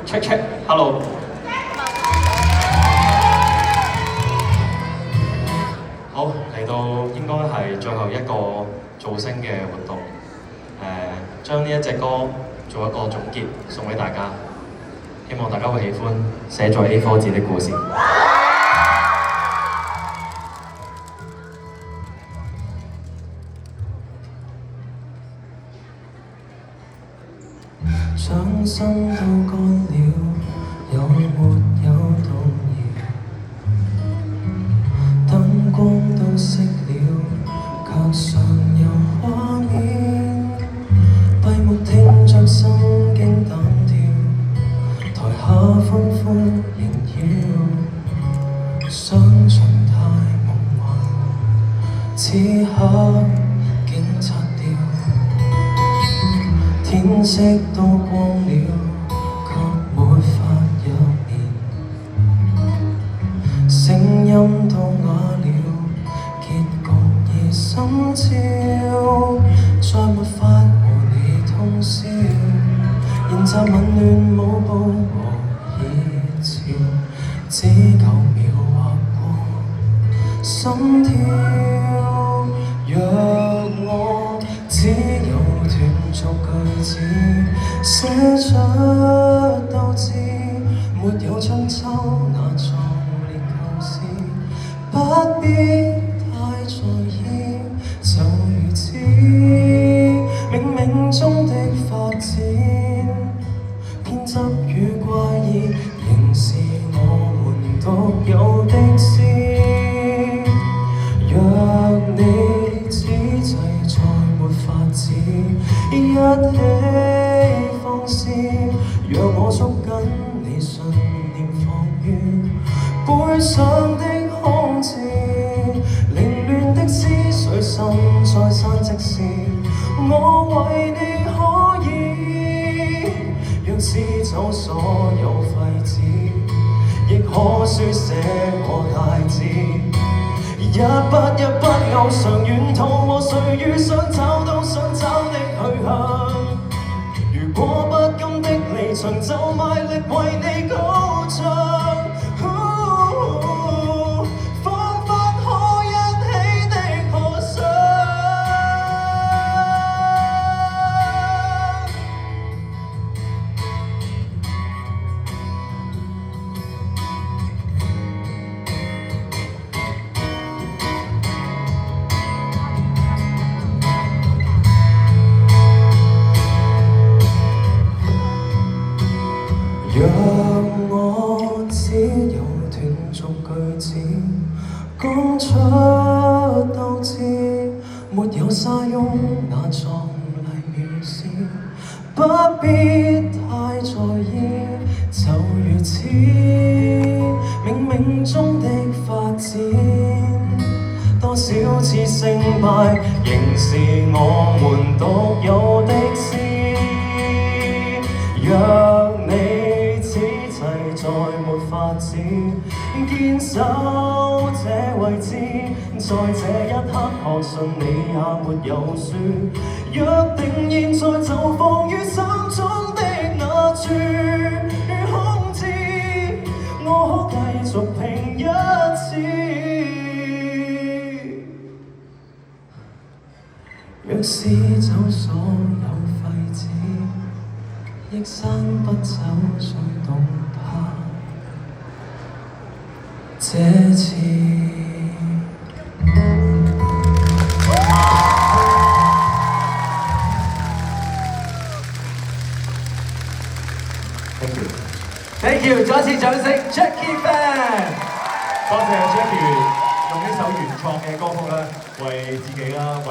check check，hello。好，嚟到應該係最後一個造星嘅活動，將呢一隻歌做一個總結送俾大家，希望大家會喜歡寫在 A4 紙的故事。掌心都乾了，有沒有動搖？燈光都熄了，卻尚有畫面。閉目聽着心驚膽跳，台下歡歡縈繞，相信太夢幻，此刻竟擦掉。天色都光了，卻沒法入眠。聲音都啞了，結局已心照，再沒法和你通宵。研習紊亂舞步和熱潮，只9秒劃過心跳。若我只有斷續句子，寫出都知，沒有春秋那壯烈構思，不必太在意，就如此冥冥中的發展，偏執與怪異，仍是我們獨有的事。若你此際再沒法子一起放肆，若我捉緊你信念放於背上的空字，凌亂的思緒滲在山積時，我為你可以讓撕走所有廢紙，亦可書寫我大志。一筆一筆勾上沿途和誰遇上找到想找的去向。如果不甘的離場，就賣力為你高唱。彷彿可一起的河上。若我只有斷續句子，講出都知，沒有沙翁那壯麗妙事，不必太在意，就如此冥冥中的發展，多少次勝敗，仍是我們獨有的事。若你此際再沒法子堅守這位置，在這一刻確信你也沒有輸。若定現在就放於心中的那處空置，我可繼續拼一次。若是走所有廢紙，亦生不走最動魄，這次。Thank you，再一次掌聲 ，Jackie Fan。多謝 Jackie 用呢首原創嘅歌曲咧，為自己啦，為